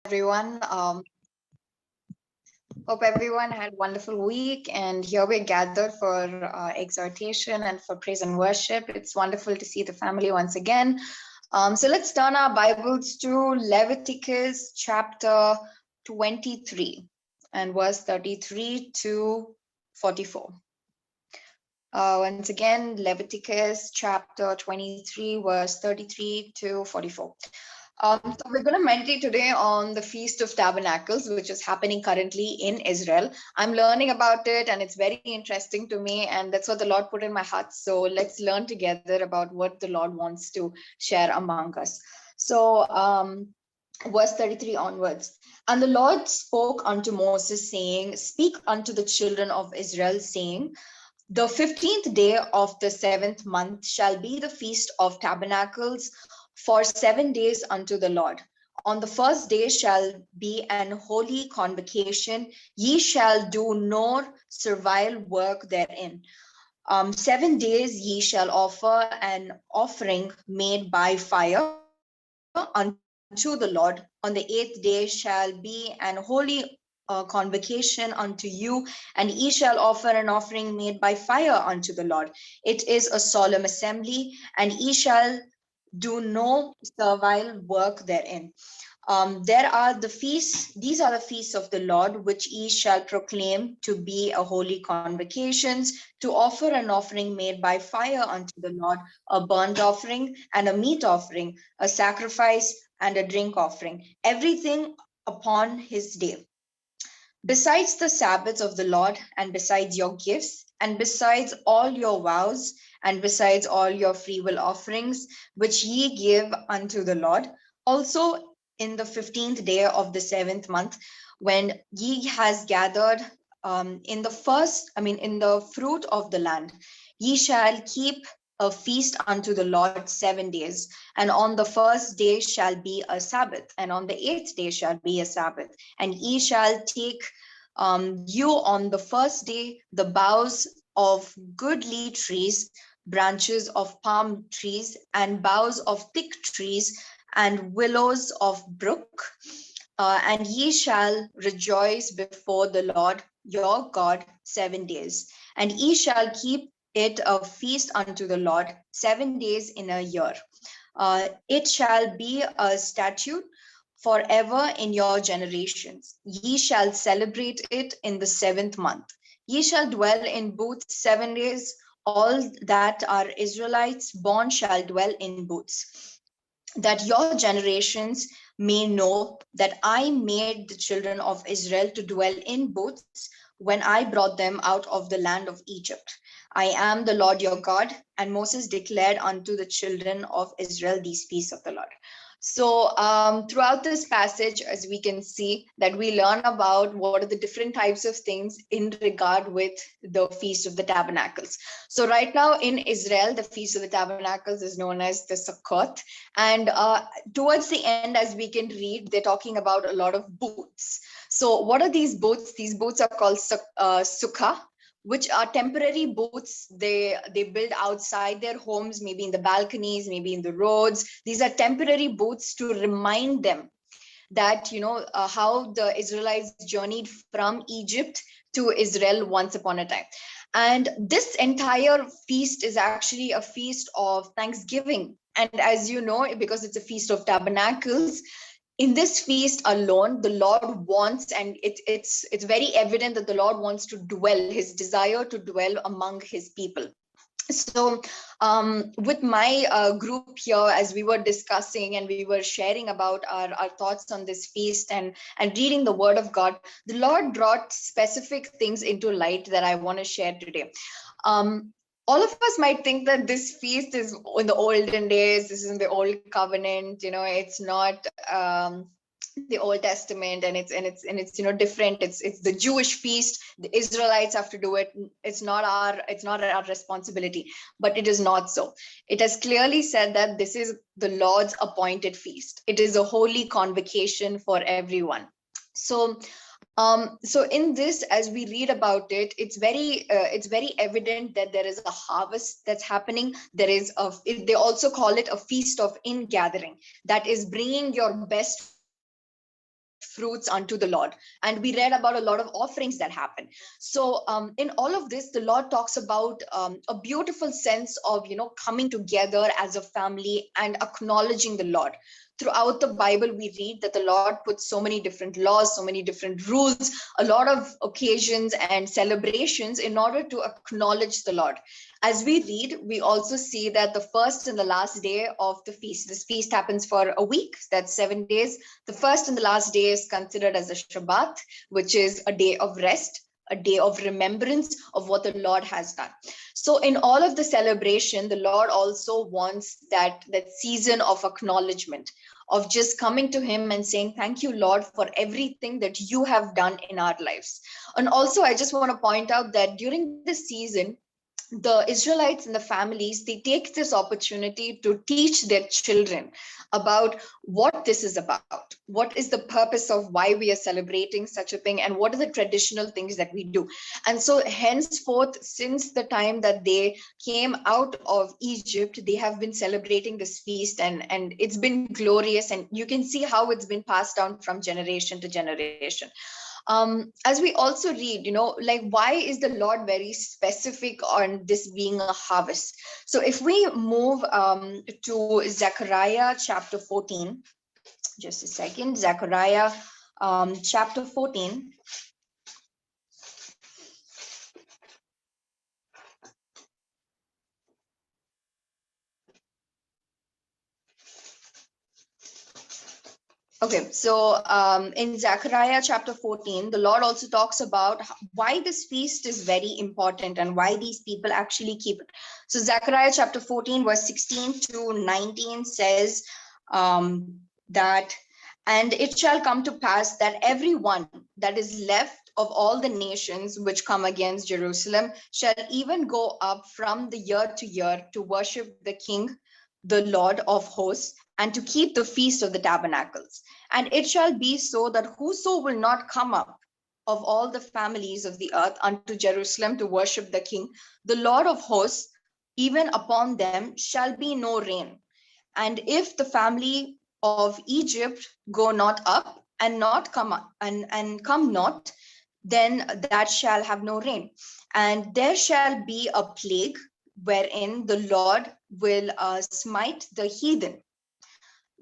everyone. Hope everyone had a wonderful week. And here we're gathered for exhortation and for praise and worship. It's wonderful to see the family once again. So let's turn our Bibles to Leviticus chapter 23 and verse 33 to 44. Once again, Leviticus chapter 23, verse 33 to 44. So we're going to meditate today on the Feast of Tabernacles, which is happening currently in Israel. I'm learning about it and it's very interesting to me, and that's what the Lord put in my heart. So let's learn together about what the Lord wants to share among us. So verse 33 onwards. And the Lord spoke unto Moses, saying, Speak unto the children of Israel, saying, The 15th day of the 7th month shall be the Feast of Tabernacles for 7 days unto the Lord. On the first day shall be an holy convocation. Ye shall do no servile work therein. 7 days ye shall offer an offering made by fire unto the Lord. On the 8th day shall be an holy convocation unto you, and ye shall offer an offering made by fire unto the Lord. It is a solemn assembly, and ye shall do no servile work therein. These are the feasts of the Lord, which ye shall proclaim to be a holy convocations, to offer an offering made by fire unto the Lord, a burnt offering and a meat offering, a sacrifice and a drink offering, everything upon his day. Besides the Sabbaths of the Lord, and besides your gifts, and besides all your vows, and besides all your freewill offerings, which ye give unto the Lord, also in the 15th day of the 7th month, when ye has gathered in the fruit of the land, ye shall keep a feast unto the Lord 7 days. And on the first day shall be a Sabbath, and on the 8th day shall be a Sabbath. And ye shall take you on the first day the boughs of goodly trees, branches of palm trees, and boughs of thick trees, and willows of brook. And ye shall rejoice before the Lord your God 7 days. And ye shall keep it a feast unto the Lord 7 days in a year. It shall be a statute forever in your generations. Ye shall celebrate it in the 7th month. Ye shall dwell in booths 7 days. All that are Israelites born shall dwell in booths, that your generations may know that I made the children of Israel to dwell in booths when I brought them out of the land of Egypt. I am the Lord your God. And Moses declared unto the children of Israel these feasts of the Lord. So throughout this passage, as we can see, that we learn about what are the different types of things in regard with the Feast of the Tabernacles. So right now in Israel, the Feast of the Tabernacles is known as the Sukkot. And towards the end, as we can read, they're talking about a lot of booths. So what are these booths? These booths are called sukkah, which are temporary booths. They build outside their homes, maybe in the balconies, maybe in the roads. These are temporary booths to remind them that how the Israelites journeyed from Egypt to Israel once upon a time. And this entire feast is actually a feast of thanksgiving. And as you know, because it's a Feast of Tabernacles, in this feast alone, the Lord wants, and it's very evident that the Lord wants to dwell, his desire to dwell among his people. So with my group here, as we were discussing and we were sharing about our thoughts on this feast and reading the word of God, the Lord brought specific things into light that I want to share today. All of us might think that this feast is in the olden days, this is in the old covenant, it's not the Old Testament, and it's different. It's the Jewish feast. The Israelites have to do it. It's not our responsibility. But it is not so. It has clearly said that this is the Lord's appointed feast. It is a holy convocation for everyone. So in this, as we read about it, it's very evident that there is a harvest that's happening. They also call it a feast of ingathering, that is bringing your best fruits unto the Lord. And we read about a lot of offerings that happen. So in all of this, the Lord talks about a beautiful sense of, coming together as a family and acknowledging the Lord. Throughout the Bible, we read that the Lord puts so many different laws, so many different rules, a lot of occasions and celebrations in order to acknowledge the Lord. As we read, we also see that the first and the last day of the feast, this feast happens for a week, that's 7 days. The first and the last day is considered as a Shabbat, which is a day of rest, a day of remembrance of what the Lord has done. So in all of the celebration, the Lord also wants that season of acknowledgement, of just coming to him and saying, thank you, Lord, for everything that you have done in our lives. And also, I just want to point out that during this season, the Israelites and the families, they take this opportunity to teach their children about what this is about, what is the purpose of why we are celebrating such a thing, and what are the traditional things that we do. And so henceforth, since the time that they came out of Egypt, they have been celebrating this feast, and it's been glorious, and you can see how it's been passed down from generation to generation. As we also read, like, why is the Lord very specific on this being a harvest? So if we move to Zechariah chapter 14, just a second, Zechariah chapter 14. Okay, so in Zechariah chapter 14, the Lord also talks about why this feast is very important and why these people actually keep it. So Zechariah chapter 14, verse 16 to 19 says that, and it shall come to pass that everyone that is left of all the nations which come against Jerusalem shall even go up from the year to year to worship the King, the Lord of hosts, and to keep the feast of the tabernacles. And it shall be so that whoso will not come up of all the families of the earth unto Jerusalem to worship the King, the Lord of hosts, even upon them shall be no rain. And if the family of Egypt go not up and not come up, and come not, then that shall have no rain. And there shall be a plague wherein the Lord will smite the heathen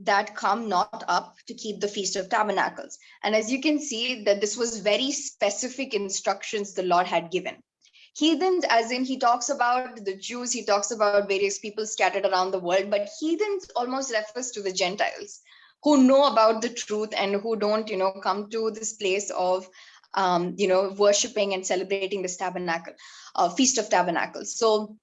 that come not up to keep the Feast of Tabernacles. And as you can see, that this was very specific instructions the Lord had given. Heathens, as in, he talks about the Jews, he talks about various people scattered around the world, but heathens almost refers to the Gentiles who know about the truth and who don't, come to this place of, worshiping and celebrating this tabernacle, Feast of Tabernacles. So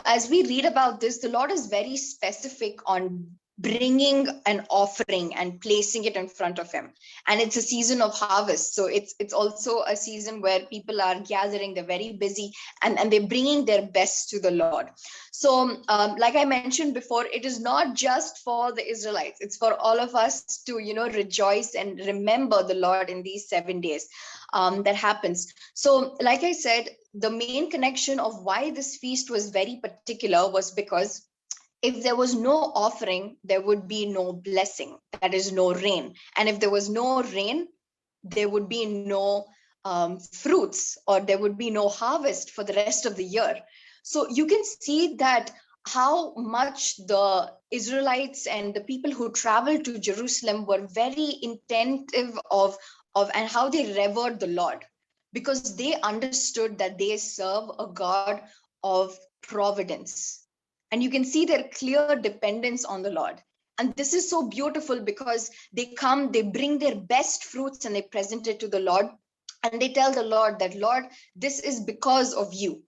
as we read about this, the Lord is very specific on bringing an offering and placing it in front of him. And it's a season of harvest, so it's also a season where people are gathering, they're very busy, and they're bringing their best to the Lord. So like I mentioned before, it is not just for the Israelites, it's for all of us to rejoice and remember the Lord in these 7 days that happens. So like I said, the main connection of why this feast was very particular was because if there was no offering, there would be no blessing, that is, no rain. And if there was no rain, there would be no fruits, or there would be no harvest for the rest of the year. So you can see that how much the Israelites and the people who traveled to Jerusalem were very attentive of and how they revered the Lord, because they understood that they serve a God of providence. And you can see their clear dependence on the Lord. And this is so beautiful because they come, they bring their best fruits and they present it to the Lord. And they tell the Lord that, Lord, this is because of you.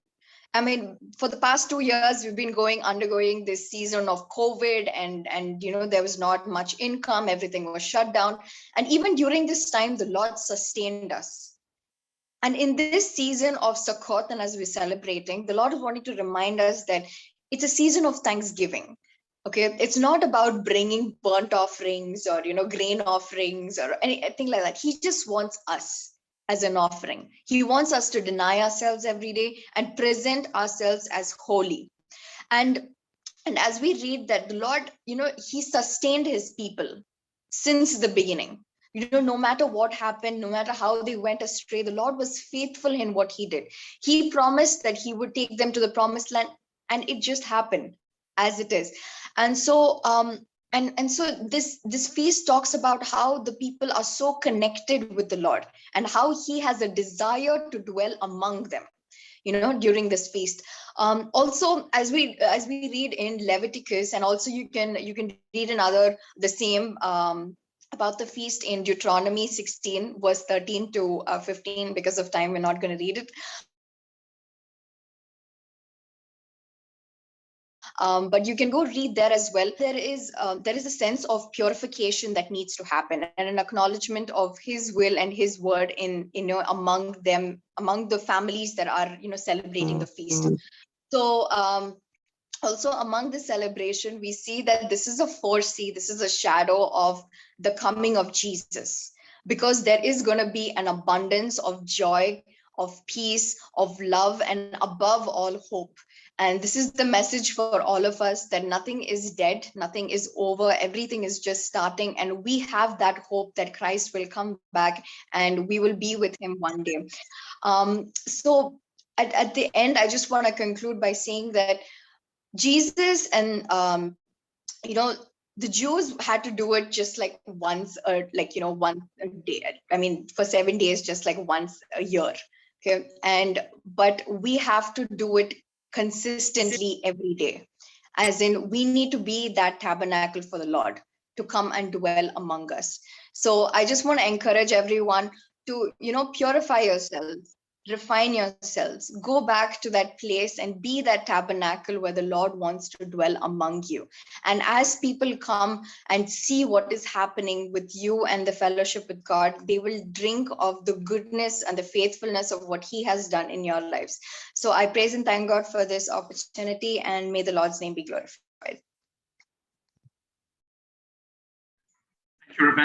I mean, for the past 2 years, we've been undergoing this season of COVID, and there was not much income, everything was shut down. And even during this time, the Lord sustained us. And in this season of Sukkot, and as we're celebrating, the Lord is wanting to remind us that it's a season of thanksgiving. Okay, it's not about bringing burnt offerings or grain offerings or anything like that. He just wants us as an offering. He wants us to deny ourselves every day and present ourselves as holy. And as we read that the Lord, he sustained his people since the beginning. no matter what happened, no matter how they went astray, the Lord was faithful in what he did. He promised that he would take them to the promised land, and it just happened as it is. And so so this feast talks about how the people are so connected with the Lord, and how he has a desire to dwell among them, during this feast. Also, as we read in Leviticus, and also you can read another the same about the feast in Deuteronomy 16 verse 13 to 15. Because of time, we're not going to read it. But you can go read there as well. There is a sense of purification that needs to happen, and an acknowledgement of his will and his word in among them, among the families that are celebrating the feast. So also among the celebration, we see that this is a foresee, this is a shadow of the coming of Jesus, because there is going to be an abundance of joy, of peace, of love, and above all, hope. And this is the message for all of us, that nothing is dead, nothing is over, everything is just starting. And we have that hope that Christ will come back and we will be with him one day. So at the end, I just want to conclude by saying that Jesus and the Jews had to do it just like once, or once a day. I mean, for 7 days, just like once a year. Okay, but we have to do it consistently every day. As in, we need to be that tabernacle for the Lord to come and dwell among us. So I just want to encourage everyone to purify yourselves, refine yourselves, go back to that place and be that tabernacle where the Lord wants to dwell among you. And as people come and see what is happening with you and the fellowship with God, they will drink of the goodness and the faithfulness of what he has done in your lives. So I praise and thank God for this opportunity, and may the Lord's name be glorified. Thank you, Rebecca.